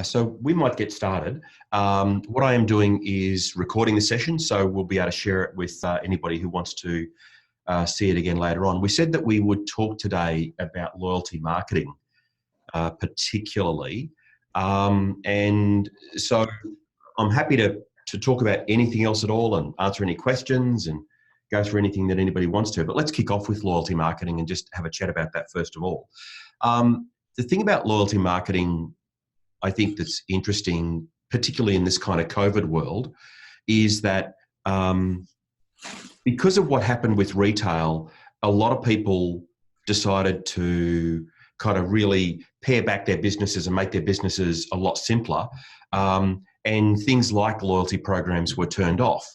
So we might get started. What I am doing is recording the session, so we'll be able to share it with anybody who wants to see it again later on. We said that we would talk today about loyalty marketing, particularly. And so I'm happy to talk about anything else at all and answer any questions and go through anything that anybody wants to. But let's kick off with loyalty marketing and just have a chat about that first of all. The thing about loyalty marketing, I think that's interesting, particularly in this kind of COVID world, is that because of what happened with retail, a lot of people decided to kind of really pare back their businesses and make their businesses a lot simpler. And things like loyalty programs were turned off.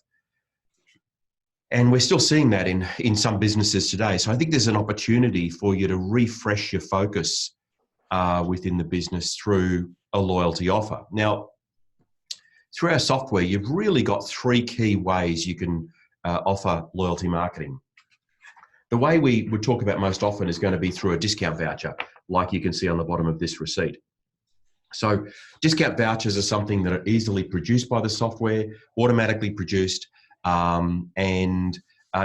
And we're still seeing that in some businesses today. So I think there's an opportunity for you to refresh your focus within the business through a loyalty offer. Now, through our software, you've really got three key ways you can offer loyalty marketing. The way we would talk about most often is going to be through a discount voucher, like you can see on the bottom of this receipt. So discount vouchers are something that are easily produced by the software, automatically produced, and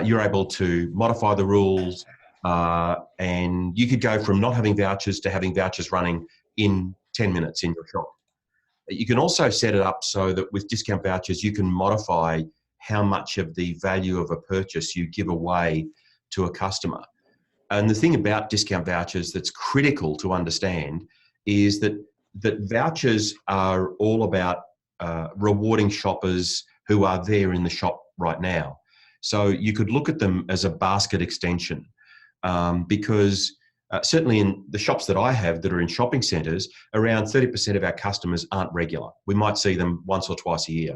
you're able to modify the rules, and you could go from not having vouchers to having vouchers running in 10 minutes in your shop. You can also set it up so that with discount vouchers, you can modify how much of the value of a purchase you give away to a customer. And the thing about discount vouchers that's critical to understand is that vouchers are all about rewarding shoppers who are there in the shop right now. So you could look at them as a basket extension because certainly in the shops that I have that are in shopping centres, around 30% of our customers aren't regular. We might see them once or twice a year.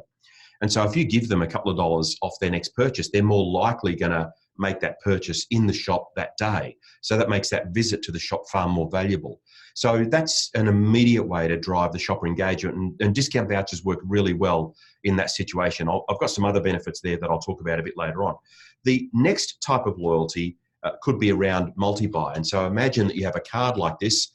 And so if you give them a couple of dollars off their next purchase, they're more likely going to make that purchase in the shop that day. So that makes that visit to the shop far more valuable. So that's an immediate way to drive the shopper engagement, and discount vouchers work really well in that situation. I've got some other benefits there that I'll talk about a bit later on. The next type of loyalty could be around multi-buy. And so imagine that you have a card like this,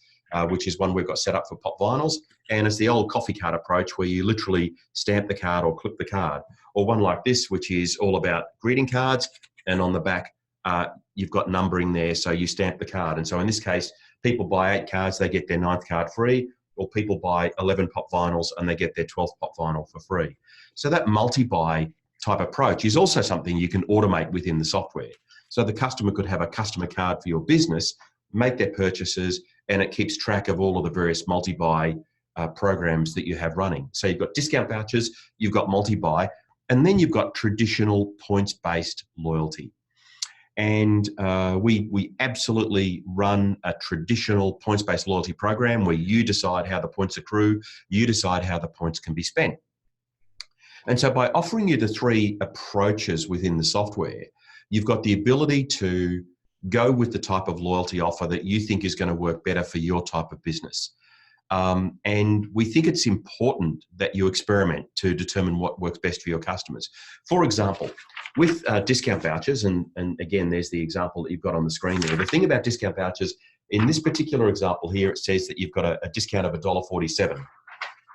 which is one we've got set up for pop vinyls, and it's the old coffee card approach where you literally stamp the card or clip the card, or one like this, which is all about greeting cards, and on the back, you've got numbering there, so you stamp the card. And so in this case, people buy 8 cards, they get their 9th card free, or people buy 11 pop vinyls and they get their 12th pop vinyl for free. So that multi-buy type approach is also something you can automate within the software. So the customer could have a customer card for your business, make their purchases, and it keeps track of all of the various multi-buy programs that you have running. So you've got discount vouchers, you've got multi-buy, and then you've got traditional points-based loyalty. And we absolutely run a traditional points-based loyalty program where you decide how the points accrue, you decide how the points can be spent. And so by offering you the three approaches within the software, you've got the ability to go with the type of loyalty offer that you think is going to work better for your type of business. And we think it's important that you experiment to determine what works best for your customers. For example, with discount vouchers, and again, there's the example that you've got on the screen there. The thing about discount vouchers, in this particular example here, it says that you've got a discount of $1.47.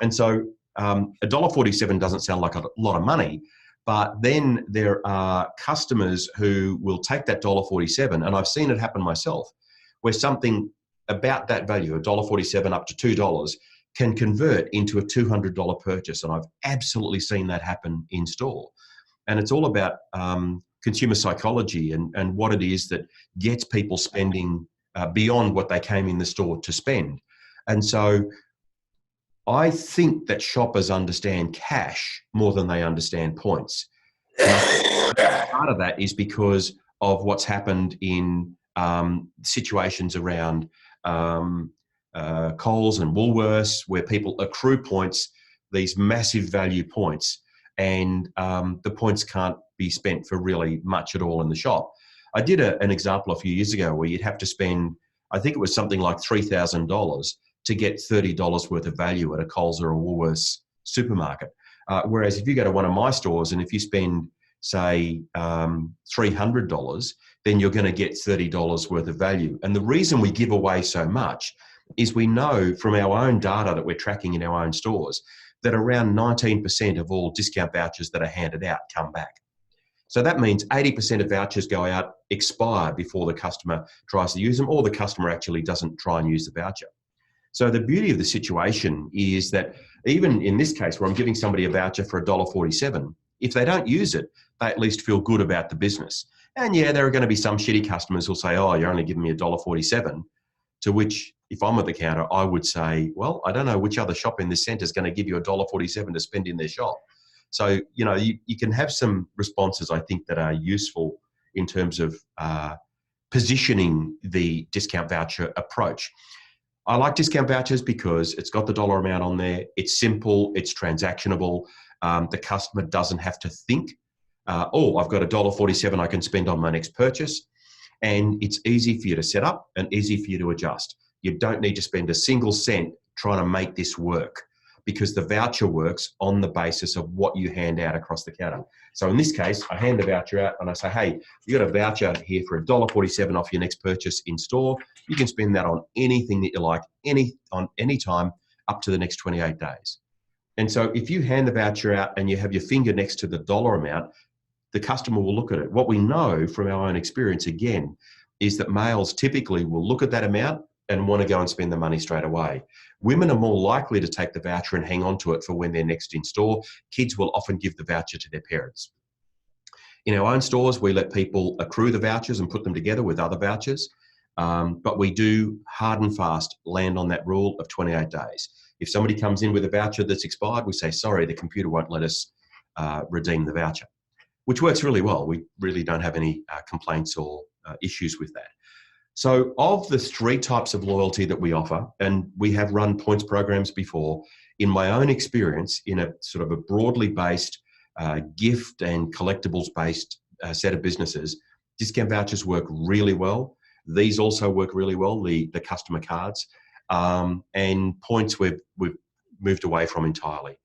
And so $1.47 doesn't sound like a lot of money, but then there are customers who will take that $1.47, and I've seen it happen myself, where something about that value, $1.47 up to $2, can convert into a $200 purchase. And I've absolutely seen that happen in store. And it's all about consumer psychology and what it is that gets people spending beyond what they came in the store to spend. And so I think that shoppers understand cash more than they understand points. Part of that is because of what's happened in situations around Coles and Woolworths, where people accrue points, these massive value points, and the points can't be spent for really much at all in the shop. I did an example a few years ago where you'd have to spend, I think it was something like $3,000 to get $30 worth of value at a Coles or a Woolworths supermarket. Whereas if you go to one of my stores and if you spend, say, $300, then you're going to get $30 worth of value. And the reason we give away so much is we know from our own data that we're tracking in our own stores that around 19% of all discount vouchers that are handed out come back. So that means 80% of vouchers go out, expire before the customer tries to use them, or the customer actually doesn't try and use the voucher. So the beauty of the situation is that even in this case where I'm giving somebody a voucher for $1.47, if they don't use it, they at least feel good about the business. And yeah, there are going to be some shitty customers who'll say, oh, you're only giving me $1.47, to which if I'm at the counter, I would say, well, I don't know which other shop in this centre is going to give you $1.47 to spend in their shop. So, you know, you can have some responses, I think, that are useful in terms of positioning the discount voucher approach. I like discount vouchers because it's got the dollar amount on there. It's simple. It's transactionable. The customer doesn't have to think, oh, I've got $1.47 I can spend on my next purchase. And it's easy for you to set up and easy for you to adjust. You don't need to spend a single cent trying to make this work, because the voucher works on the basis of what you hand out across the counter. So in this case, I hand the voucher out and I say, hey, you got a voucher here for $1.47 off your next purchase in store. You can spend that on anything that you like, on any time up to the next 28 days. And so if you hand the voucher out and you have your finger next to the dollar amount, the customer will look at it. What we know from our own experience, again, is that males typically will look at that amount and want to go and spend the money straight away. Women are more likely to take the voucher and hang on to it for when they're next in store. Kids will often give the voucher to their parents. In our own stores, we let people accrue the vouchers and put them together with other vouchers. But we do hard and fast land on that rule of 28 days. If somebody comes in with a voucher that's expired, we say, sorry, the computer won't let us redeem the voucher, which works really well. We really don't have any complaints or issues with that. So of the three types of loyalty that we offer, and we have run points programs before, in my own experience, in a sort of a broadly based gift and collectibles based set of businesses, discount vouchers work really well. These also work really well, the customer cards, and points we've moved away from entirely.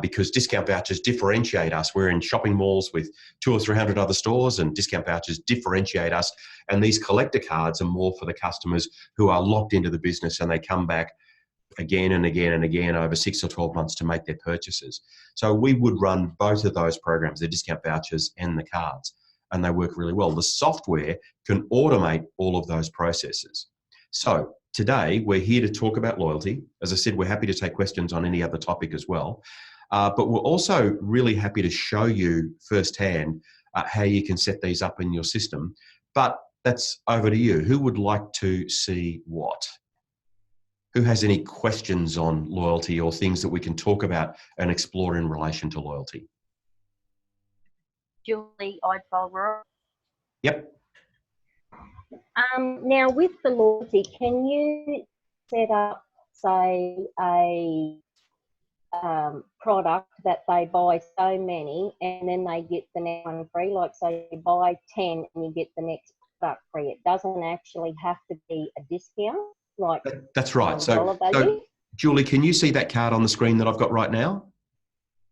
Because discount vouchers differentiate us. We're in shopping malls with 200 or 300 other stores, and discount vouchers differentiate us. And these collector cards are more for the customers who are locked into the business and they come back again and again and again over 6 or 12 months to make their purchases. So we would run both of those programs, the discount vouchers and the cards, and they work really well. The software can automate all of those processes. So today, we're here to talk about loyalty. As I said, we're happy to take questions on any other topic as well. But we're also really happy to show you firsthand how you can set these up in your system. But that's over to you. Who would like to see what? Who has any questions on loyalty or things that we can talk about and explore in relation to loyalty? Julie, I'd Yep. Now, with the loyalty, can you set up, say, a product that they buy so many and then they get the next one free? Like, say, you buy 10 and you get the next product free. It doesn't actually have to be a discount. Like that's right. So, Julie, can you see that card on the screen that I've got right now?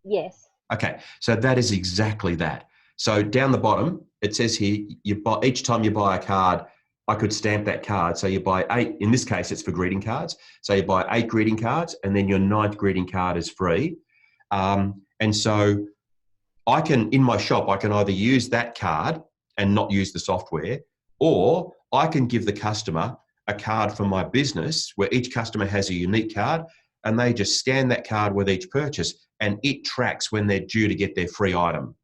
Yes. Okay, so that is exactly that. So down the bottom, it says here, each time you buy a card, I could stamp that card. So you buy 8, in this case, it's for greeting cards. So you buy 8 greeting cards and then your 9th greeting card is free. And so I can, in my shop, I can either use that card and not use the software, or I can give the customer a card for my business where each customer has a unique card and they just scan that card with each purchase and it tracks when they're due to get their free item.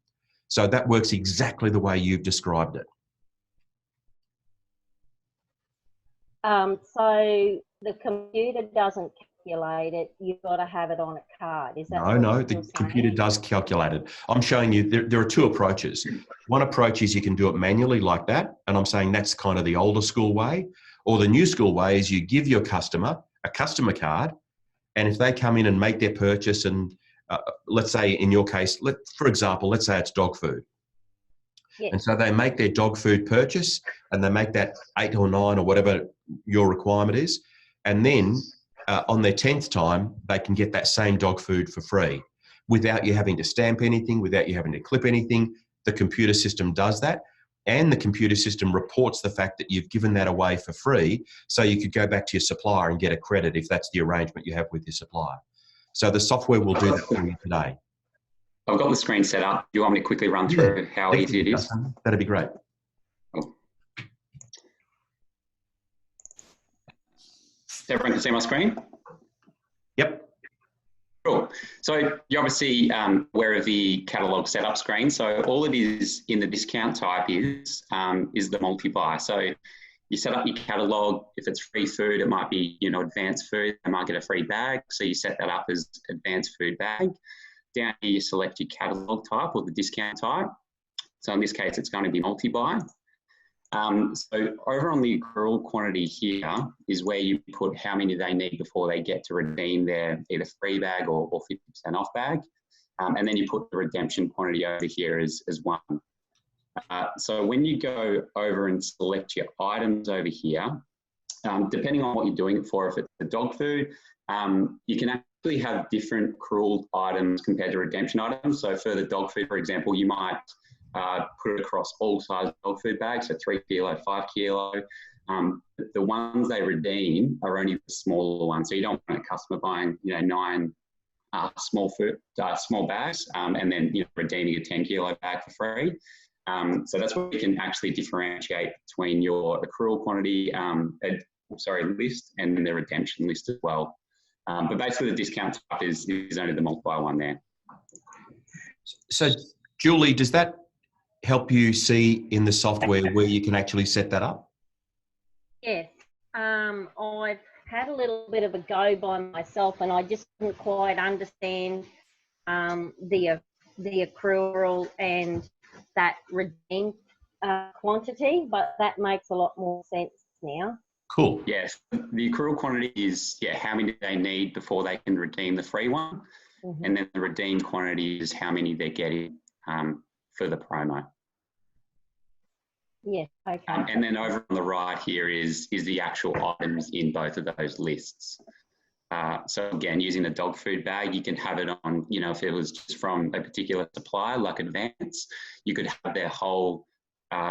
So that works exactly the way you've described it. So the computer doesn't calculate it. You've got to have it on a card. Is that No, the computer does calculate it. I'm showing you there are 2 approaches. One approach is you can do it manually like that, and I'm saying that's kind of the older school way. Or the new school way is you give your customer a customer card, and if they come in and make their purchase, and let's say in your case, for example, let's say it's dog food. Yes. And so they make their dog food purchase and they make that 8 or 9 or whatever your requirement is. And then on their 10th time, they can get that same dog food for free without you having to stamp anything, without you having to clip anything. The computer system does that. and the computer system reports the fact that you've given that away for free, so you could go back to your supplier and get a credit if that's the arrangement you have with your supplier. So the software will do that for you today. I've got the screen set up. Do you want me to quickly run through how easy it is? That'd be great. Cool. Everyone can see my screen? Yep. Cool. So you're obviously aware of the catalog setup screen. So all it is in the discount type is the multi-buy. So you set up your catalog. If it's free food, it might be, you know, advanced food. They might get a free bag. So you set that up as advanced food bag. Down here, you select your catalog type or the discount type. So in this case, it's going to be multi-buy. So over on the accrual quantity here is where you put how many they need before they get to redeem their either free bag or 50% off bag. And then you put the redemption quantity over here as 1. So when you go over and select your items over here, depending on what you're doing it for, if it's the dog food, you can actually have different accrual items compared to redemption items. So for the dog food, for example, you might put it across all size dog food bags, so 3 kilo, 5 kilo. The ones they redeem are only the smaller ones. So you don't want a customer buying, you know, 9 small bags and then, you know, redeeming a 10 kilo bag for free. So that's where you can actually differentiate between your accrual quantity, list and then the redemption list as well. But basically the discount type is only the multiplier one there. So Julie, does that help you see in the software where you can actually set that up? Yes. I've had a little bit of a go by myself and I just didn't quite understand the accrual and that redeemed quantity, but that makes a lot more sense now. Cool. Yes, the accrual quantity is how many they need before they can redeem the free one, and then the redeemed quantity is how many they're getting for the promo. Yeah. Okay. And then over on the right here is the actual items in both of those lists. So again, using the dog food bag, you can have it on, you know, if it was just from a particular supplier like Advance, you could have their whole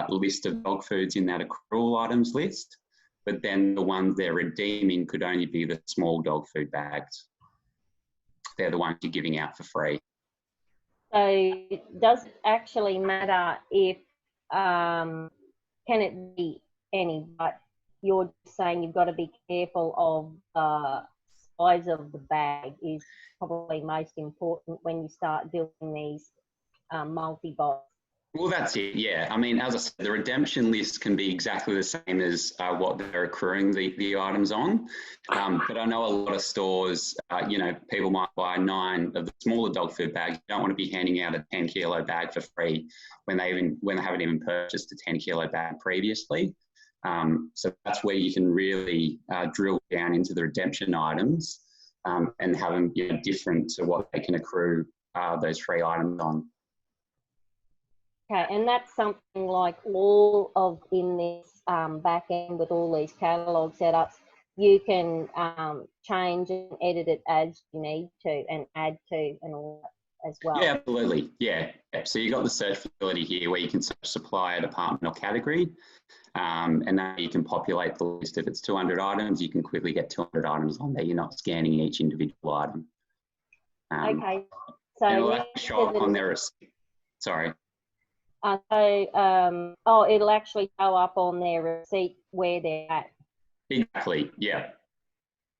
list of dog foods in that accrual items list, but then the ones they're redeeming could only be the small dog food bags. They're the ones you're giving out for free. So does it actually matter if, can it be any, but you're saying you've got to be careful of the size of the bag is probably most important when you start doing these multi-buys. Well, that's it, yeah. I mean, as I said, the redemption list can be exactly the same as what they're accruing the items on. But I know a lot of stores, you know, people might buy 9 of the smaller dog food bags. You don't want to be handing out a 10 kilo bag for free when they haven't even purchased a 10 kilo bag previously. So that's where you can really drill down into the redemption items and have them, you know, different to what they can accrue those free items on. Okay, and that's something like all of in this back end with all these catalog setups, you can change and edit it as you need to and add to and all that as well. Yeah, absolutely. Yeah. So you've got the searchability here where you can search supplier, department or category. And then you can populate the list. If it's 200 items, you can quickly get 200 items on there. You're not scanning each individual item. Okay. So it'll show up on their, sorry. It'll actually show up on their receipt where they're at. Exactly, yeah.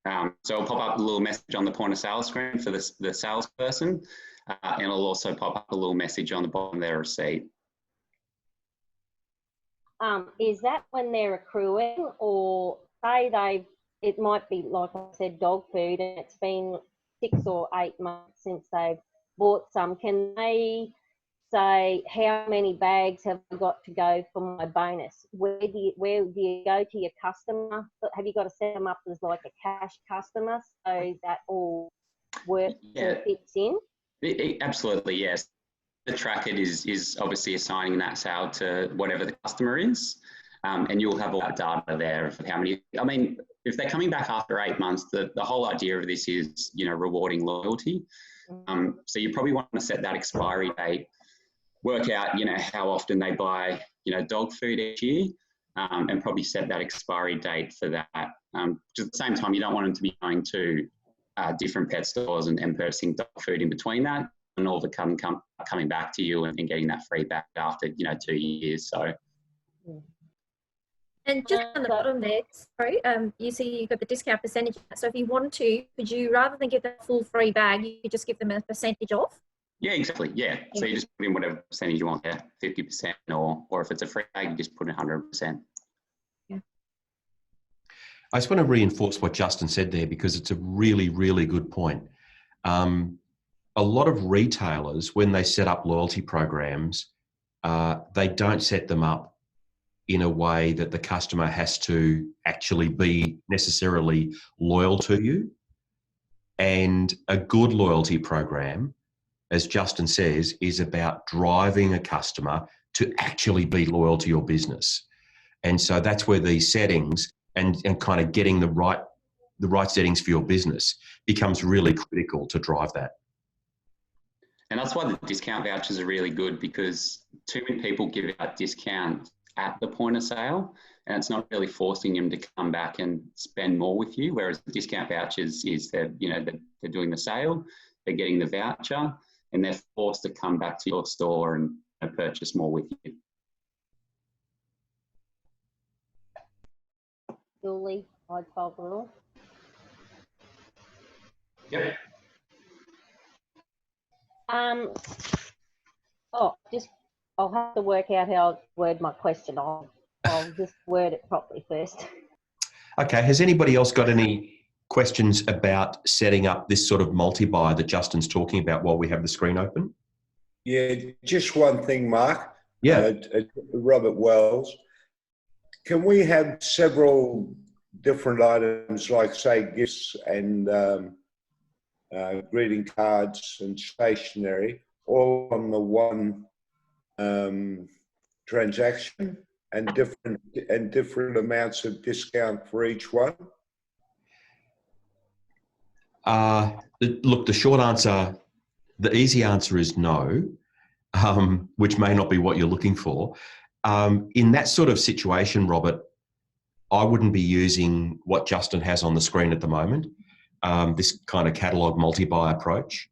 So it'll pop up a little message on the point of sale screen for the salesperson, and it'll also pop up a little message on the bottom of their receipt. Is that when they're accruing, or say it might be, like I said, dog food, and it's been 6 or 8 months since they've bought some, can they say how many bags have I got to go for my bonus? Where do you go to your customer? Have you got to set them up as like a cash customer so that all works and fits in? Absolutely, yes. The tracker is obviously assigning that sale to whatever the customer is, and you'll have all that data there of how many. I mean, if they're coming back after 8 months, the whole idea of this is, you know, rewarding loyalty. So you probably want to set that expiry date, work out, you know, how often they buy dog food each year, and probably set that expiry date for that. Just at the same time, you don't want them to be going to different pet stores and purchasing dog food in between that, and all of a sudden coming back to you and getting that free back after 2 years. So. And just on the bottom there, sorry, you see you've got the discount percentage. So if you wanted to, could you, rather than give them a full free bag, you could just give them a percentage off? Yeah, exactly. Yeah. So you just put in whatever percentage you want, 50%, or if it's a free bag, you just put in 100%. Yeah. I just want to reinforce what Justin said there, because it's a really, really good point. A lot of retailers, when they set up loyalty programs, they don't set them up in a way that the customer has to actually be necessarily loyal to you. And a good loyalty program, as Justin says, is about driving a customer to actually be loyal to your business. And so that's where these settings and kind of getting the right settings for your business becomes really critical to drive that. And that's why the discount vouchers are really good, because too many people give out discounts at the point of sale, and it's not really forcing them to come back and spend more with you. Whereas the discount vouchers is they're doing the sale, they're getting the voucher, and they're forced to come back to your store and purchase more with you. Julie, I'd follow. Yep. I'll have to work out how to word my question. I'll just word it properly first. Okay. Has anybody else got any questions about setting up this sort of multi-buy that Justin's talking about while we have the screen open? Yeah, just one thing, Mark. Yeah. Robert Wells. Can we have several different items, like, say, gifts and greeting cards and stationery, all on the one transaction, and different amounts of discount for each one? Look, the short answer, the easy answer is no, which may not be what you're looking for. In that sort of situation, Robert, I wouldn't be using what Justin has on the screen at the moment, this kind of catalogue multi-buy approach.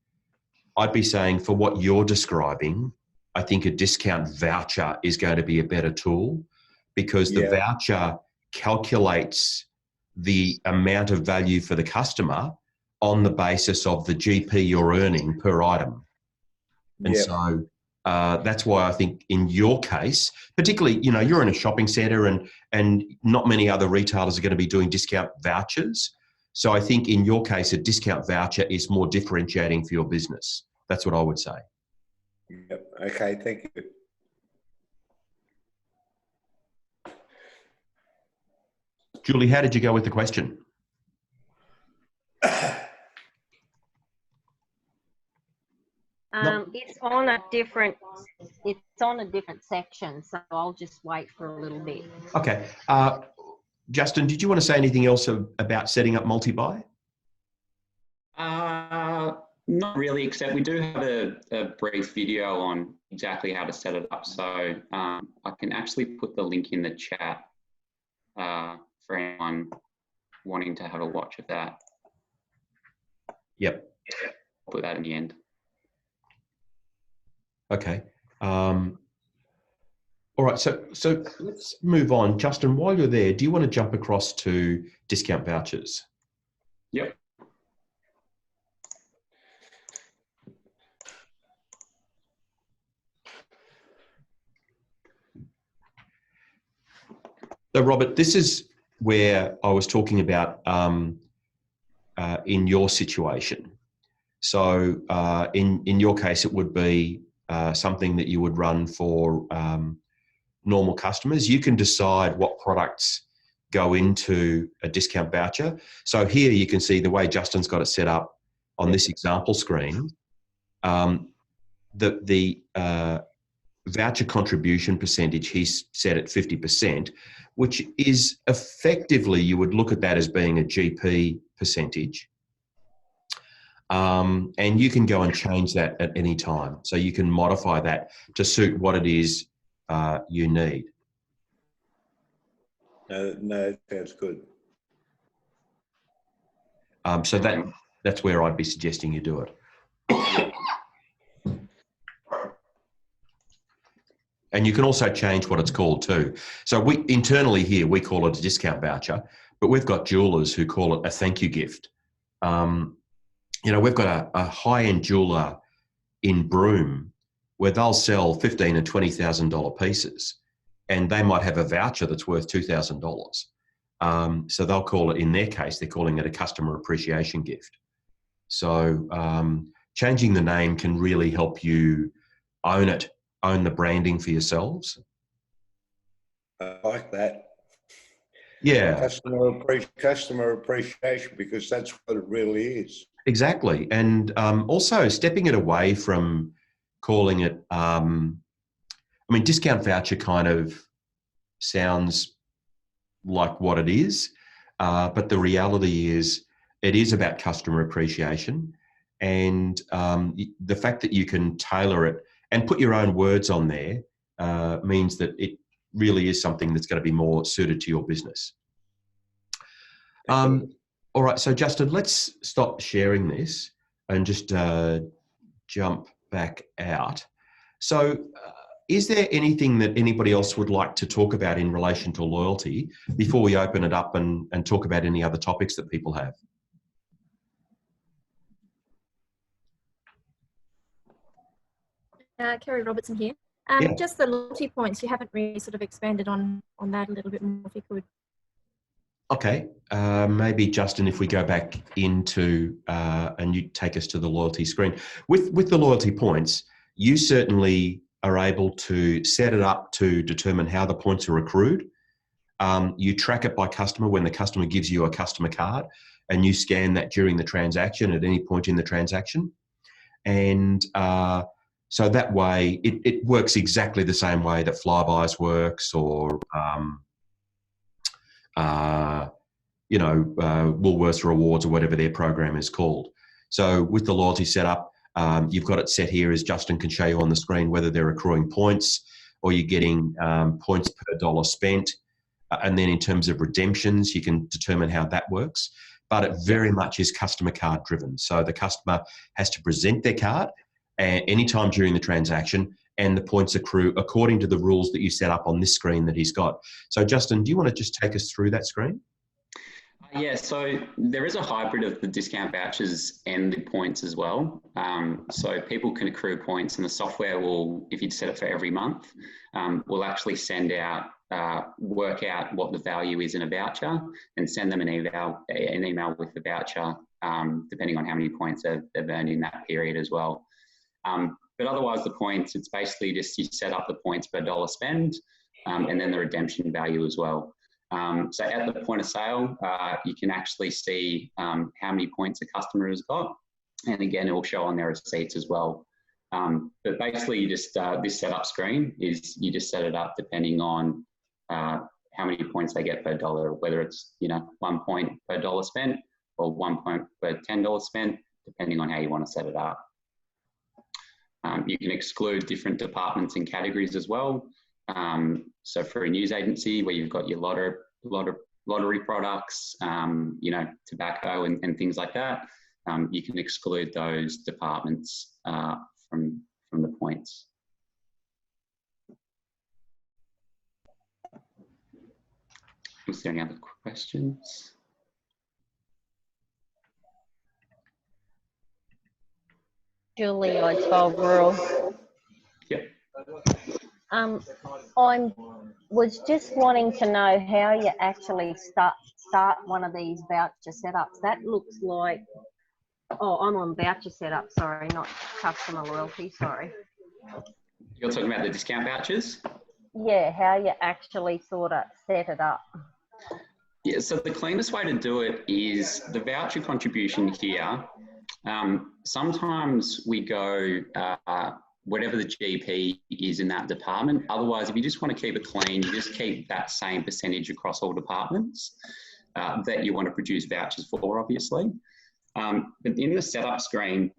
I'd be saying, for what you're describing, I think a discount voucher is going to be a better tool, because the voucher calculates the amount of value for the customer on the basis of the GP you're earning per item. And so that's why I think in your case, particularly, you're in a shopping centre and not many other retailers are going to be doing discount vouchers. So I think in your case, a discount voucher is more differentiating for your business. That's what I would say. Yep. Okay, thank you. Julie, how did you go with the question? It's on a different section, so I'll just wait for a little bit. Okay. Justin, did you want to say anything else about setting up multi-buy? Not really, except we do have a brief video on exactly how to set it up. So I can actually put the link in the chat for anyone wanting to have a watch of that. Yep. I'll put that in the end. Okay. All right. So let's move on. Justin, while you're there, do you want to jump across to discount vouchers? Yep. So, Robert, this is where I was talking about in your situation. So, in your case, it would be something that you would run for normal customers. You can decide what products go into a discount voucher. So here you can see the way Justin's got it set up on this example screen. The voucher contribution percentage he's set at 50%, which is effectively, you would look at that as being a GP percentage. And you can go and change that at any time. So you can modify that to suit what it is you need. No, sounds good. So that's where I'd be suggesting you do it. And you can also change what it's called too. So we internally here, we call it a discount voucher, but we've got jewelers who call it a thank you gift. We've got a high-end jeweler in Broome where they'll sell $15,000 and $20,000 pieces, and they might have a voucher that's worth $2,000. So they'll call it, in their case, they're calling it a customer appreciation gift. So changing the name can really help you own the branding for yourselves. I like that. Yeah. Customer appreciation, because that's what it really is. Exactly. And also stepping it away from calling it, discount voucher kind of sounds like what it is, but the reality is it is about customer appreciation, and the fact that you can tailor it and put your own words on there means that it really is something that's going to be more suited to your business. All right, so Justin, let's stop sharing this and just jump back out. So is there anything that anybody else would like to talk about in relation to loyalty before we open it up and talk about any other topics that people have? Kerry Robertson here. Yeah. Just the loyalty points, you haven't really sort of expanded on that a little bit more, if you could. Okay, maybe Justin, if we go back into and you take us to the loyalty screen. With the loyalty points, you certainly are able to set it up to determine how the points are accrued. You track it by customer when the customer gives you a customer card, and you scan that during the transaction at any point in the transaction. And so that way, it works exactly the same way that Flybuys works, or Woolworths Rewards, or whatever their program is called. So with the loyalty setup, you've got it set here, as Justin can show you on the screen, whether they're accruing points or you're getting points per dollar spent. And then in terms of redemptions, you can determine how that works. But it very much is customer card driven. So the customer has to present their card anytime during the transaction, and the points accrue according to the rules that you set up on this screen that he's got. So Justin, do you want to just take us through that screen? Yeah, so there is a hybrid of the discount vouchers and the points as well. So people can accrue points, and the software will, if you set it for every month, will actually send out, work out what the value is in a voucher and send them an email with the voucher, depending on how many points they've earned in that period as well. But otherwise, the points, it's basically just you set up the points per dollar spend, and then the redemption value as well. So at the point of sale, you can actually see how many points a customer has got. And again, it will show on their receipts as well. But basically, you just this setup screen is you just set it up depending on how many points they get per dollar, whether it's 1 point per dollar spent or 1 point per $10 spent, depending on how you want to set it up. You can exclude different departments and categories as well. So for a news agency where you've got your lottery products, tobacco and things like that, you can exclude those departments from the points. Is there any other questions? Julie, Untitled Rural. Yep. I was just wanting to know how you actually start one of these voucher setups. That looks like, I'm on voucher setup, sorry, not customer loyalty, sorry. You're talking about the discount vouchers? Yeah, how you actually sort of set it up. Yeah, so the cleanest way to do it is the voucher contribution here. Sometimes we go whatever the GP is in that department. Otherwise, if you just want to keep it clean, you just keep that same percentage across all departments that you want to produce vouchers for, obviously. But in the setup screen,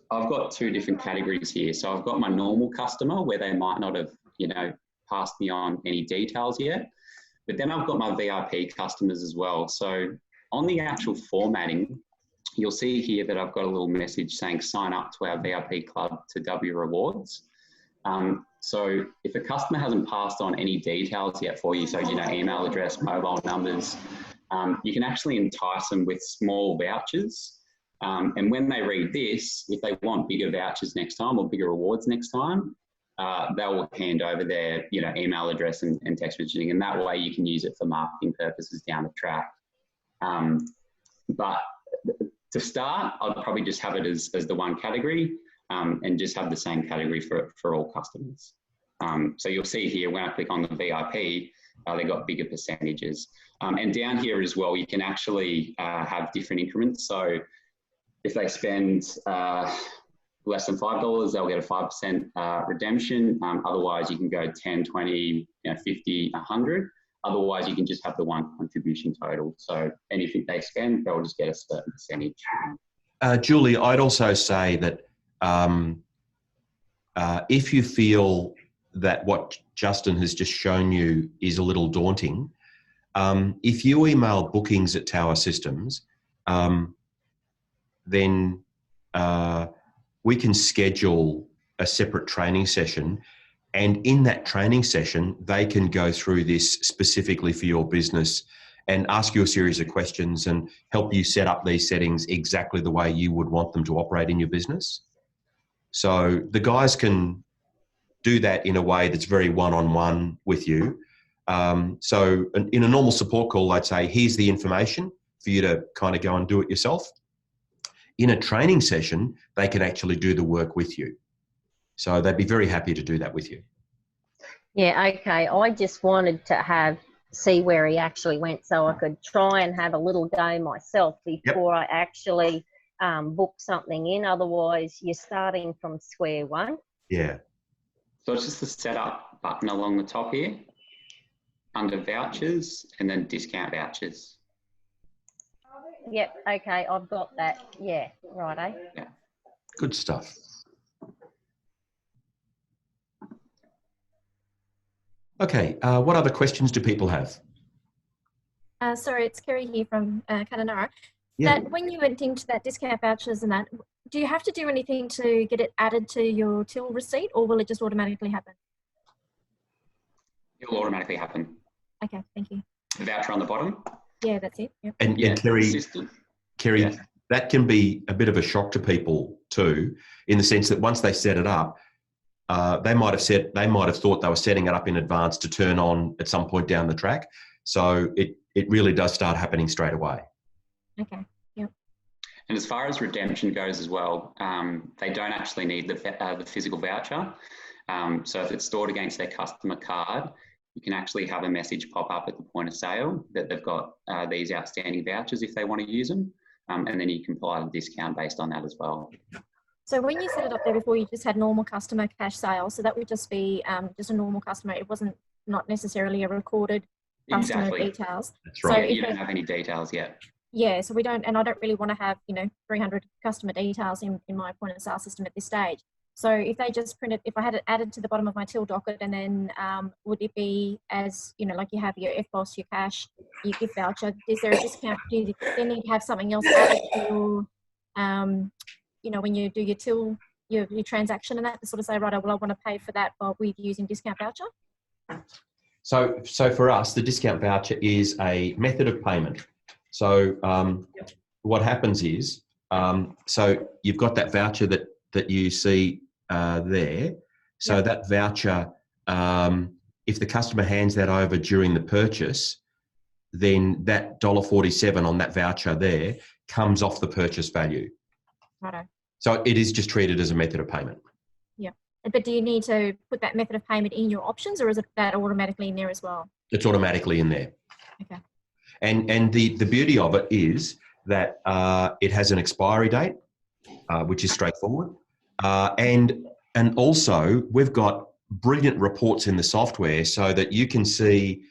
I've got two different categories here. So I've got my normal customer where they might not have, passed me on any details yet. But then I've got my VIP customers as well. So on the actual formatting, you'll see here that I've got a little message saying sign up to our VIP club to W rewards. So if a customer hasn't passed on any details yet for you, so, you know, email address, mobile numbers, you can actually entice them with small vouchers. And when they read this, if they want bigger vouchers next time or bigger rewards next time, they will hand over their, you know, email address and text messaging, and that way you can use it for marketing purposes down the track. But to start, I'd probably just have it as the one category, and just have the same category for all customers. So you'll see here when I click on the VIP, they've got bigger percentages. And down here as well, you can actually have different increments. So if they spend less than $5, they'll get a 5% redemption. Otherwise, you can go 10, 20, 50, 100. Otherwise, you can just have the one contribution total. So anything they spend, they'll just get a certain percentage. Julie, I'd also say that if you feel that what Justin has just shown you is a little daunting, if you email bookings at Tower Systems, then we can schedule a separate training session. And in that training session, they can go through this specifically for your business and ask you a series of questions and help you set up these settings exactly the way you would want them to operate in your business. So the guys can do that in a way that's very one-on-one with you. So in a normal support call, I'd say, here's the information for you to kind of go and do it yourself. In a training session, they can actually do the work with you. So they'd be very happy to do that with you. Yeah, okay. I just wanted to see where he actually went so I could try and have a little go myself before I actually book something in. Otherwise, you're starting from square one. Yeah. So it's just the setup button along the top here, under vouchers, and then discount vouchers. Yep, okay, I've got that. Yeah, righto. Yeah. Good stuff. Okay, what other questions do people have? Sorry, it's Kerry here from Kununurra. Yeah. That when you went into that discount vouchers and that, do you have to do anything to get it added to your till receipt, or will it just automatically happen? It'll automatically happen. Okay, thank you. The voucher on the bottom. Yeah, that's it. Yep. And Kerry, Yeah. that can be a bit of a shock to people too, in the sense that once they set it up, they might have thought they were setting it up in advance to turn on at some point down the track. So it really does start happening straight away. Okay. Yep. And as far as redemption goes as well, they don't actually need the physical voucher. So if it's stored against their customer card, you can actually have a message pop up at the point of sale that they've got these outstanding vouchers if they want to use them. And then you can apply a discount based on that as well. So when you set it up there before, you just had normal customer cash sales. So that would just be just a normal customer. It wasn't not necessarily a recorded customer details. That's right. So you don't have any details yet. Yeah, so we don't, and I don't really want to have, 300 customer details in my point of sale system at this stage. So if they just printed, if I had it added to the bottom of my till docket, and then would it be as, like you have your FBOS, your cash, your gift voucher, is there a discount? Do you then need to have something else added to your, when you do your till, your transaction and that, to sort of say, right, well, I want to pay for that with using discount voucher? So for us, the discount voucher is a method of payment. So what happens is, so you've got that voucher that you see there. So that voucher, if the customer hands that over during the purchase, then that $1.47 on that voucher there comes off the purchase value. Righto. So it is just treated as a method of payment. Yeah. But do you need to put that method of payment in your options, or is it that automatically in there as well? It's automatically in there. Okay. And the beauty of it is that it has an expiry date, which is straightforward. And also we've got brilliant reports in the software so that you can see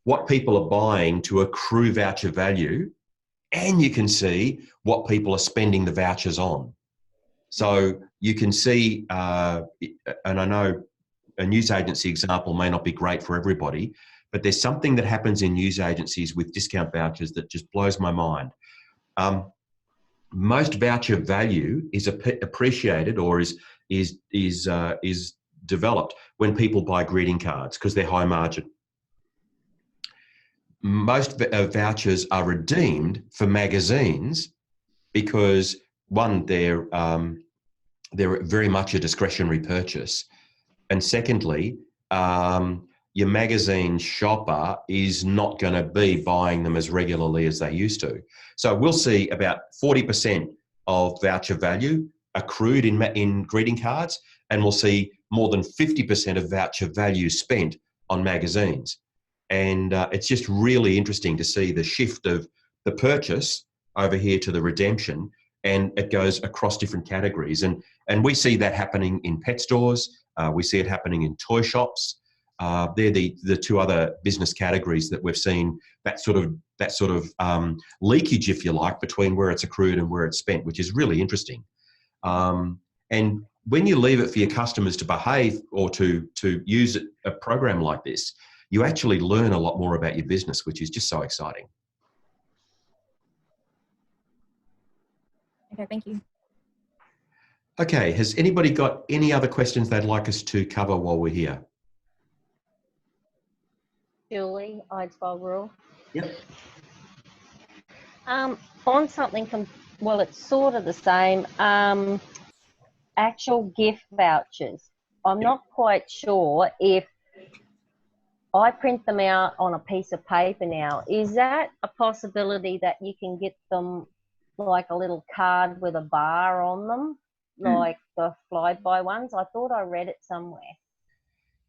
what people are buying to accrue voucher value, and you can see what people are spending the vouchers on. So you can see, and I know a news agency example may not be great for everybody, but there's something that happens in news agencies with discount vouchers that just blows my mind. Most voucher value is appreciated or is developed when people buy greeting cards because they're high margin. Most vouchers are redeemed for magazines because, one, they're very much a discretionary purchase, and secondly, your magazine shopper is not going to be buying them as regularly as they used to. So we'll see about 40% of voucher value accrued in greeting cards, and we'll see more than 50% of voucher value spent on magazines. And it's just really interesting to see the shift of the purchase over here to the redemption, and it goes across different categories. And we see that happening in pet stores. We see it happening in toy shops. They're the two other business categories that we've seen that sort of leakage, if you like, between where it's accrued and where it's spent, which is really interesting. And when you leave it for your customers to behave or to use a program like this, you actually learn a lot more about your business, which is just so exciting. Okay, thank you. Okay, has anybody got any other questions they'd like us to cover while we're here? Julie, Idesville Rural. Yep. On something well, it's sort of the same. Actual gift vouchers. I'm not quite sure if I print them out on a piece of paper now. Is that a possibility that you can get them like a little card with a bar on them, like the flyby ones? I thought I read it somewhere.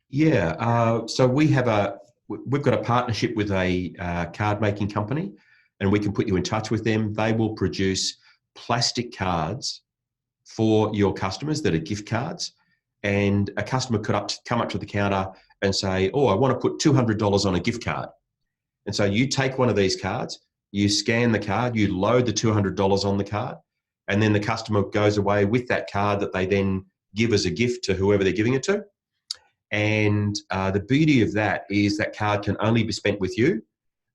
Yeah, so we've got a partnership with a card making company, and we can put you in touch with them. They will produce plastic cards for your customers that are gift cards, and a customer could come up to the counter and say, oh, I want to put $200 on a gift card. And so you take one of these cards, you scan the card, you load the $200 on the card, and then the customer goes away with that card that they then give as a gift to whoever they're giving it to. And the beauty of that is that card can only be spent with you.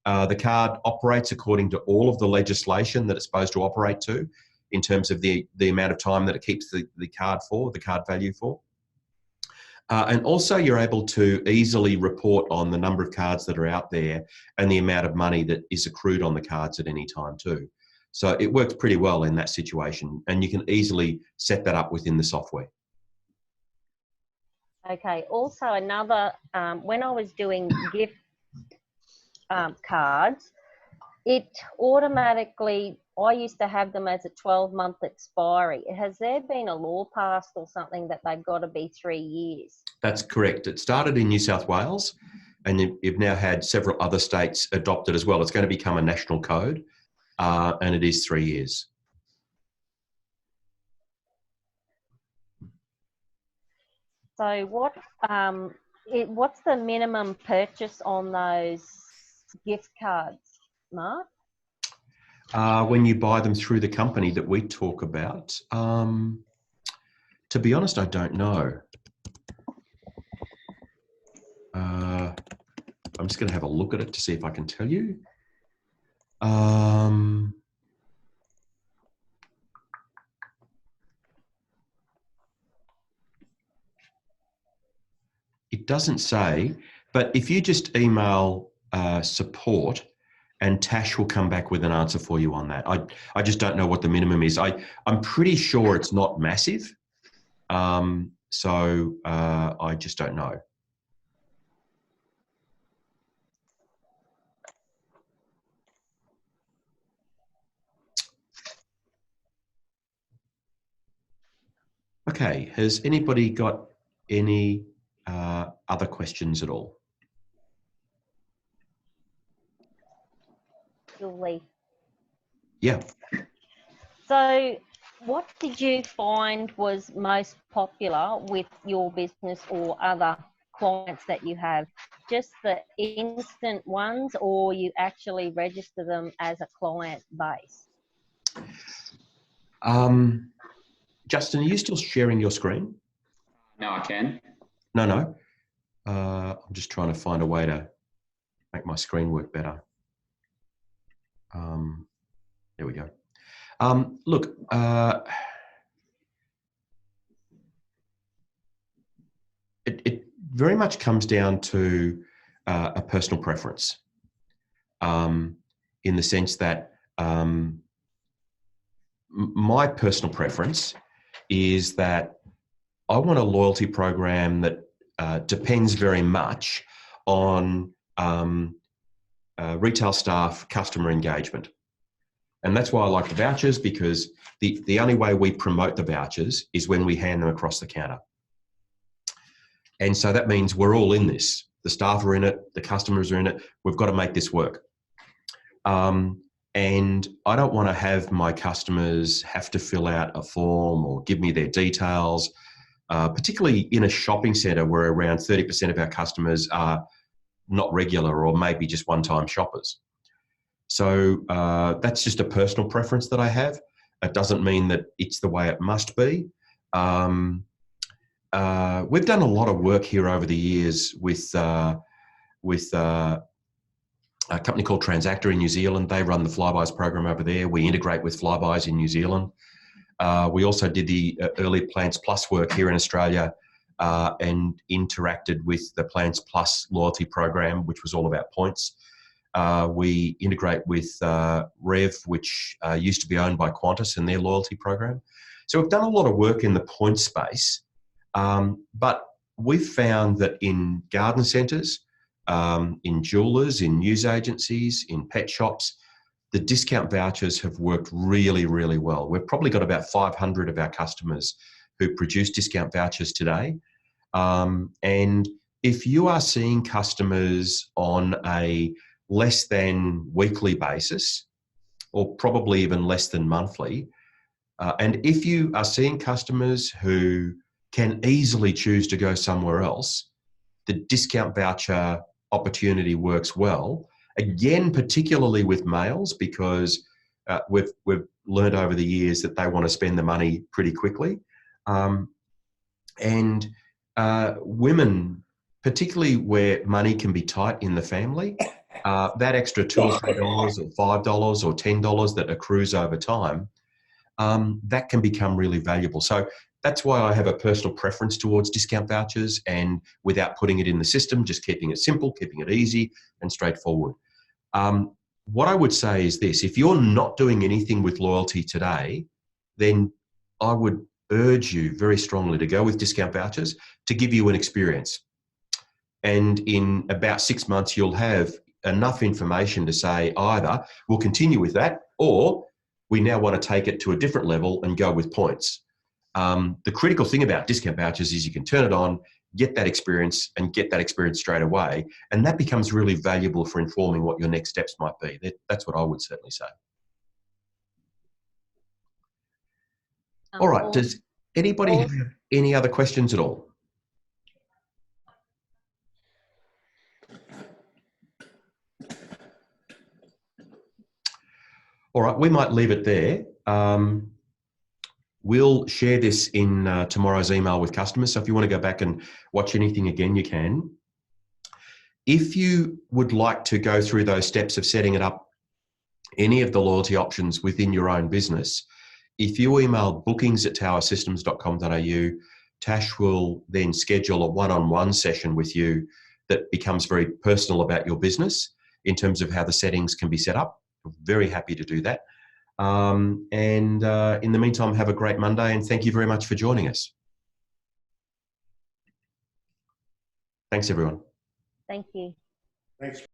The card operates according to all of the legislation that it's supposed to operate to in terms of the amount of time that it keeps the card value for. And also you're able to easily report on the number of cards that are out there and the amount of money that is accrued on the cards at any time too. So it works pretty well in that situation, and you can easily set that up within the software. Okay, also another, when I was doing gift cards, it automatically, I used to have them as a 12-month expiry. Has there been a law passed or something that they've got to be 3 years? That's correct. It started in New South Wales, and you've now had several other states adopt it as well. It's going to become a national code, and it is 3 years. So what's the minimum purchase on those gift cards, Mark? When you buy them through the company that we talk about, to be honest, I don't know. I'm just going to have a look at it to see if I can tell you. It doesn't say, but if you just email support, and Tash will come back with an answer for you on that. I just don't know what the minimum is. I'm pretty sure it's not massive, so I just don't know. Okay, has anybody got any other questions at all? Julie. Yeah. So what did you find was most popular with your business or other clients that you have? Just the instant ones, or you actually register them as a client base? Justin, are you still sharing your screen? No, I can. No. I'm just trying to find a way to make my screen work better. There we go. Look, it very much comes down to a personal preference, in the sense that my personal preference is that I want a loyalty program that depends very much on retail staff customer engagement. And that's why I like the vouchers, because the only way we promote the vouchers is when we hand them across the counter. And so that means we're all in this. The staff are in it, the customers are in it. We've got to make this work. And I don't want to have my customers have to fill out a form or give me their details, particularly in a shopping centre where around 30% of our customers are not regular or maybe just one-time shoppers. So that's just a personal preference that I have. It doesn't mean that it's the way it must be. We've done a lot of work here over the years with a company called Transactor in New Zealand. They run the Flybuys program over there. We integrate with Flybuys in New Zealand. We also did the early Plants Plus work here in Australia and interacted with the Plants Plus loyalty program, which was all about points. We integrate with Rev, which used to be owned by Qantas and their loyalty program. So we've done a lot of work in the point space, but we've found that in garden centres, in jewellers, in news agencies, in pet shops, the discount vouchers have worked really, really well. We've probably got about 500 of our customers who produce discount vouchers today. And if you are seeing customers on a less than weekly basis, or probably even less than monthly, and if you are seeing customers who can easily choose to go somewhere else, the discount voucher opportunity works well. Again, particularly with males, because we've learned over the years that they want to spend the money pretty quickly. And women, particularly where money can be tight in the family, that extra $2 or $3 or $5 or $10 that accrues over time, that can become really valuable. So that's why I have a personal preference towards discount vouchers, and without putting it in the system, just keeping it simple, keeping it easy and straightforward. What I would say is this: if you're not doing anything with loyalty today, then I would urge you very strongly to go with discount vouchers to give you an experience. And in about 6 months, you'll have enough information to say either we'll continue with that, or we now want to take it to a different level and go with points. The critical thing about discount vouchers is you can turn it on, get that experience, and get that experience straight away. And that becomes really valuable for informing what your next steps might be. That's what I would certainly say. All right. Does anybody have any other questions at all? All right. We might leave it there. We'll share this in tomorrow's email with customers. So if you want to go back and watch anything again, you can. If you would like to go through those steps of setting it up, any of the loyalty options within your own business, if you email bookings@towersystems.com.au, Tash will then schedule a one-on-one session with you that becomes very personal about your business in terms of how the settings can be set up. We're very happy to do that. And in the meantime, have a great Monday, and thank you very much for joining us. Thanks, everyone. Thank you. Thanks.